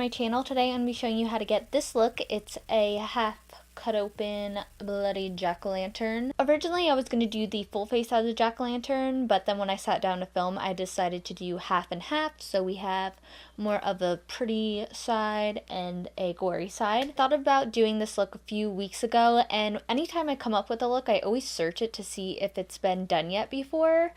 my channel. Today I'm going to be showing you how to get this look. It's a half cut open bloody jack-o'-lantern. Originally I was going to do the full face as a jack-o'-lantern, but then when I sat down to film I decided to do half and half, so we have more of a pretty side and a gory side. I thought about doing this look a few weeks ago, and anytime I come up with a look I always search it to see if it's been done yet before.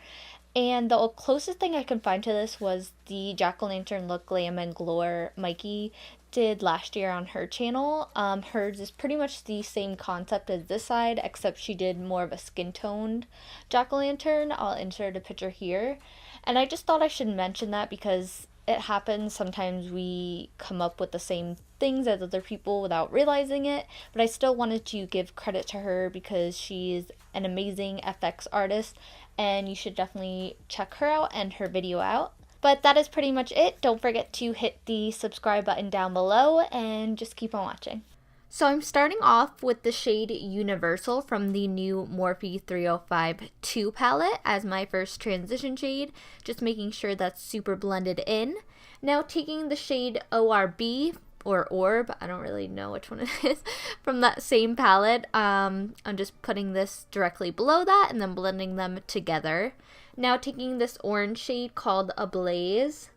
And the closest thing I could find to this was the jack-o'-lantern look Glam and Glow Mikey did last year on her channel. Hers is pretty much the same concept as this side, except she did more of a skin-toned jack-o'-lantern. I'll insert a picture here. And I just thought I should mention that because it happens sometimes we come up with the same things as other people without realizing it, but I still wanted to give credit to her because she's an amazing FX artist and you should definitely check her out and her video out. But that is pretty much it. Don't forget to hit the subscribe button down below and just keep on watching. So I'm starting off with the shade Universal from the new Morphe 305 2 palette as my first transition shade, just making sure that's super blended in. Now taking the shade ORB, or Orb, I don't really know which one it is, from that same palette, I'm just putting this directly below that and then blending them together. Now taking this orange shade called Ablaze,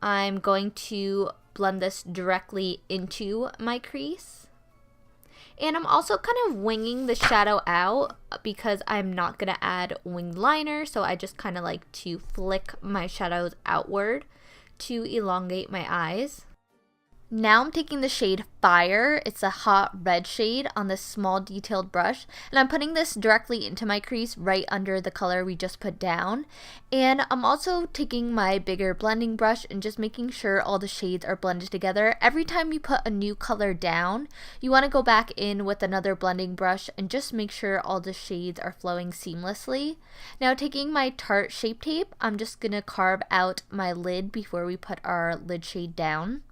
I'm going to blend this directly into my crease. And I'm also kind of winging the shadow out because I'm not going to add winged liner, so I just kind of like to flick my shadows outward to elongate my eyes. Now I'm taking the shade Fire, it's a hot red shade, on this small detailed brush, and I'm putting this directly into my crease right under the color we just put down. And I'm also taking my bigger blending brush and just making sure all the shades are blended together. Every time you put a new color down, you want to go back in with another blending brush and just make sure all the shades are flowing seamlessly. Now taking my Tarte Shape Tape, I'm just going to carve out my lid before we put our lid shade down.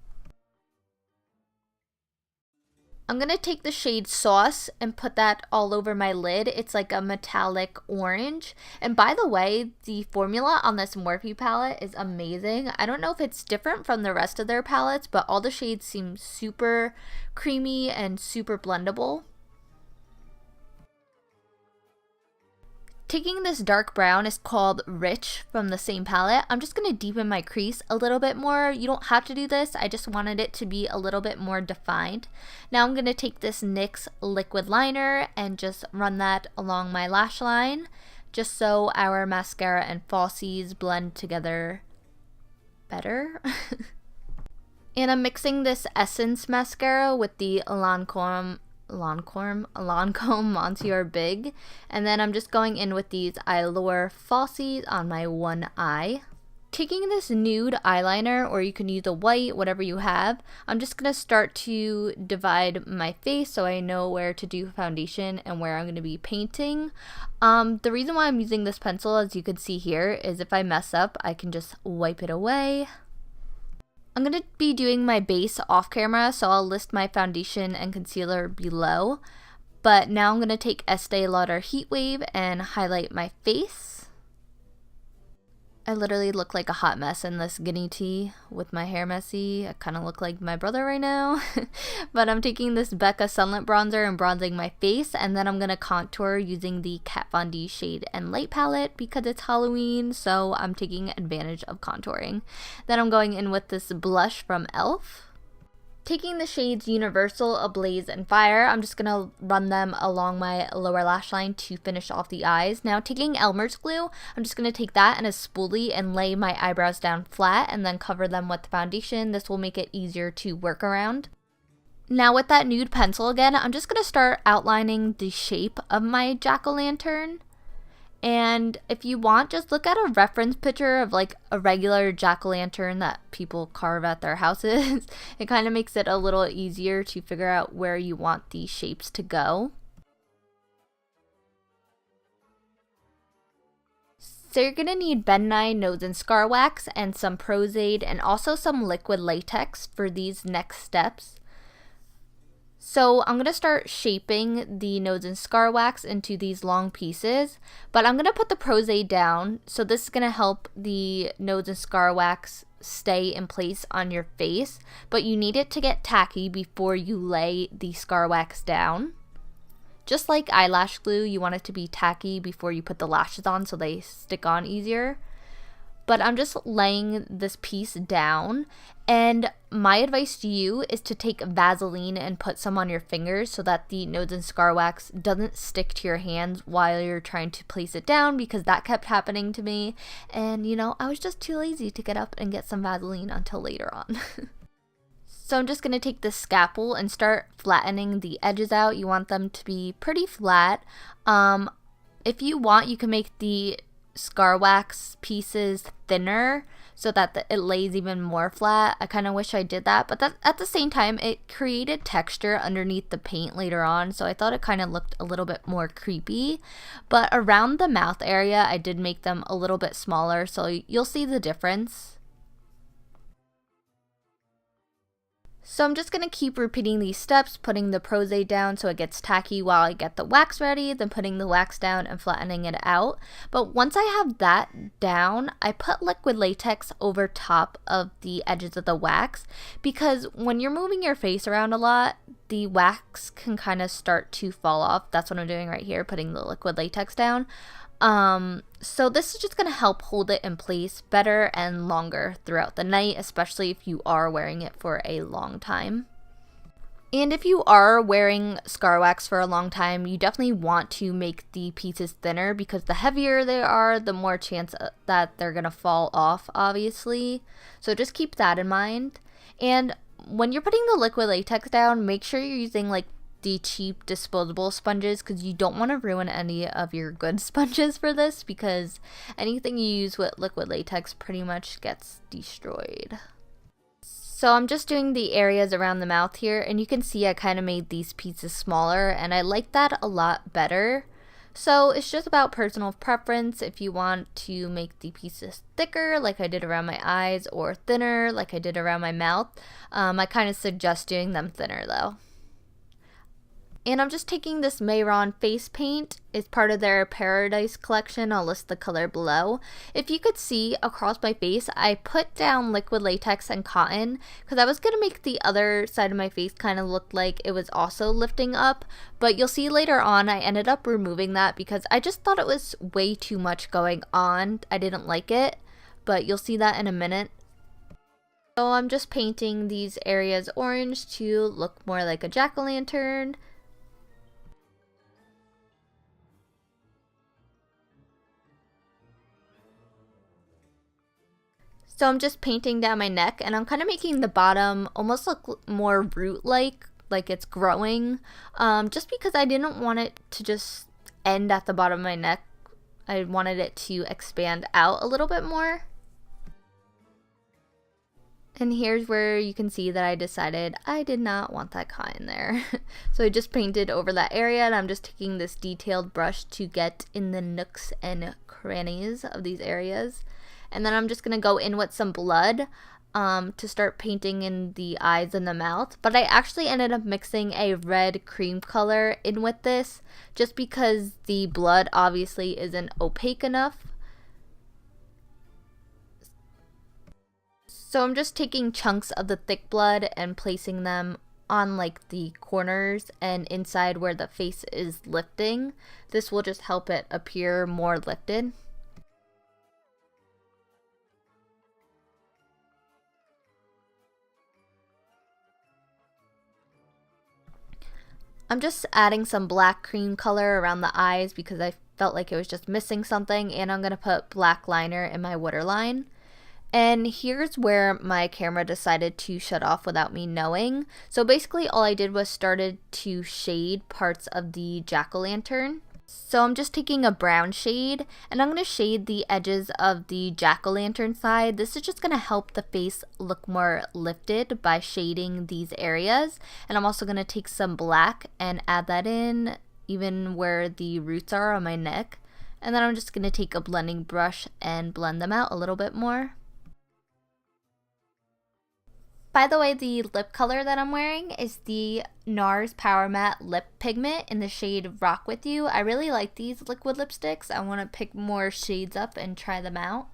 I'm going to take the shade Sauce and put that all over my lid. It's like a metallic orange. And by the way, the formula on this Morphe palette is amazing. I don't know if it's different from the rest of their palettes, but all the shades seem super creamy and super blendable. Taking this dark brown is called Rich from the same palette. I'm just going to deepen my crease a little bit more. You don't have to do this. I just wanted it to be a little bit more defined. Now I'm going to take this NYX liquid liner and just run that along my lash line, just so our mascara and falsies blend together better. And I'm mixing this Essence mascara with the Lancôme Monsieur Big, and then I'm just going in with these Eyelure falsies on my one eye. Taking this nude eyeliner, or you can use a white, whatever you have, I'm just going to start to divide my face so I know where to do foundation and where I'm going to be painting. The reason why I'm using this pencil, as you can see here, is if I mess up, I can just wipe it away. I'm going to be doing my base off camera, so I'll list my foundation and concealer below. But now I'm going to take Estee Lauder Heat Wave and highlight my face. I literally look like a hot mess in this guinea tea with my hair messy. I kind of look like my brother right now. But I'm taking this Becca Sunlit bronzer and bronzing my face, and then I'm going to contour using the Kat Von D Shade and Light palette because it's Halloween, so I'm taking advantage of contouring. Then I'm going in with this blush from e.l.f. Taking the shades Universal, Ablaze, and Fire, I'm just going to run them along my lower lash line to finish off the eyes. Now taking Elmer's glue, I'm just going to take that and a spoolie and lay my eyebrows down flat and then cover them with foundation. This will make it easier to work around. Now with that nude pencil again, I'm just going to start outlining the shape of my jack-o'-lantern. And if you want, just look at a reference picture of like a regular jack-o'-lantern that people carve at their houses. It kind of makes it a little easier to figure out where you want these shapes to go. So you're going to need bentonite nose and scar wax and some Aide and also some liquid latex for these next steps. So I'm going to start shaping the nose and scar wax into these long pieces, but I'm going to put the Aide down. So this is going to help the nose and scar wax stay in place on your face, but you need it to get tacky before you lay the scar wax down. Just like eyelash glue, you want it to be tacky before you put the lashes on so they stick on easier. But I'm just laying this piece down, and my advice to you is to take Vaseline and put some on your fingers so that the nose and scar wax doesn't stick to your hands while you're trying to place it down, because that kept happening to me, and you know, I was just too lazy to get up and get some Vaseline until later on. So I'm just going to take this scalpel and start flattening the edges out. You want them to be pretty flat. If you want, you can make the scar wax pieces thinner so that it lays even more flat. I kind of wish I did that, but at the same time, it created texture underneath the paint later on, so I thought it kind of looked a little bit more creepy. But around the mouth area, I did make them a little bit smaller, so you'll see the difference. So I'm just going to keep repeating these steps, putting the Prose down so it gets tacky while I get the wax ready, then putting the wax down and flattening it out. But once I have that down, I put liquid latex over top of the edges of the wax, because when you're moving your face around a lot, the wax can kind of start to fall off. That's what I'm doing right here, putting the liquid latex down. So this is just going to help hold it in place better and longer throughout the night, especially if you are wearing it for a long time. And if you are wearing scar wax for a long time, you definitely want to make the pieces thinner, because the heavier they are, the more chance that they're going to fall off, obviously. So just keep that in mind. And when you're putting the liquid latex down, make sure you're using like the cheap disposable sponges, because you don't want to ruin any of your good sponges for this, because anything you use with liquid latex pretty much gets destroyed. So I'm just doing the areas around the mouth here, and you can see I kind of made these pieces smaller, and I like that a lot better. So it's just about personal preference. If you want to make the pieces thicker like I did around my eyes, or thinner like I did around my mouth, I kind of suggest doing them thinner though. And I'm just taking this Mehran face paint. It's part of their Paradise collection. I'll list the color below. If you could see across my face, I put down liquid latex and cotton because I was going to make the other side of my face kind of look like it was also lifting up. But you'll see later on I ended up removing that because I just thought it was way too much going on. I didn't like it, but you'll see that in a minute. So I'm just painting these areas orange to look more like a jack-o'-lantern. So I'm just painting down my neck, and I'm kind of making the bottom almost look more root-like it's growing, just because I didn't want it to just end at the bottom of my neck. I wanted it to expand out a little bit more. And here's where you can see that I decided I did not want that cotton there. So I just painted over that area, and I'm just taking this detailed brush to get in the nooks and crannies of these areas. And then I'm just going to go in with some blood to start painting in the eyes and the mouth. But I actually ended up mixing a red cream color in with this, just because the blood obviously isn't opaque enough. So I'm just taking chunks of the thick blood and placing them on like the corners and inside where the face is lifting. This will just help it appear more lifted. I'm just adding some black cream color around the eyes because I felt like it was just missing something, and I'm going to put black liner in my waterline. And here's where my camera decided to shut off without me knowing. So basically all I did was started to shade parts of the jack-o'-lantern. So I'm just taking a brown shade, and I'm going to shade the edges of the jack-o'-lantern side. This is just going to help the face look more lifted by shading these areas. And I'm also going to take some black and add that in even where the roots are on my neck. And then I'm just going to take a blending brush and blend them out a little bit more. By the way, the lip color that I'm wearing is the NARS Power Matte Lip Pigment in the shade Rock With You. I really like these liquid lipsticks. I want to pick more shades up and try them out.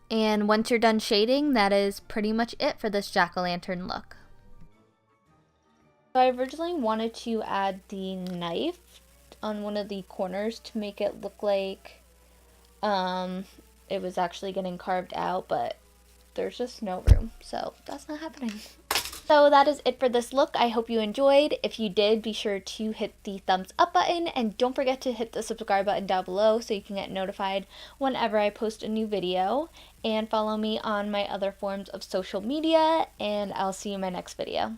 And once you're done shading, that is pretty much it for this jack-o'-lantern look. So I originally wanted to add the knife on one of the corners to make it look like it was actually getting carved out, but there's just no room, so that's not happening. So that is it for this look. I hope you enjoyed. If you did, be sure to hit the thumbs up button and don't forget to hit the subscribe button down below so you can get notified whenever I post a new video, and follow me on my other forms of social media, and I'll see you in my next video.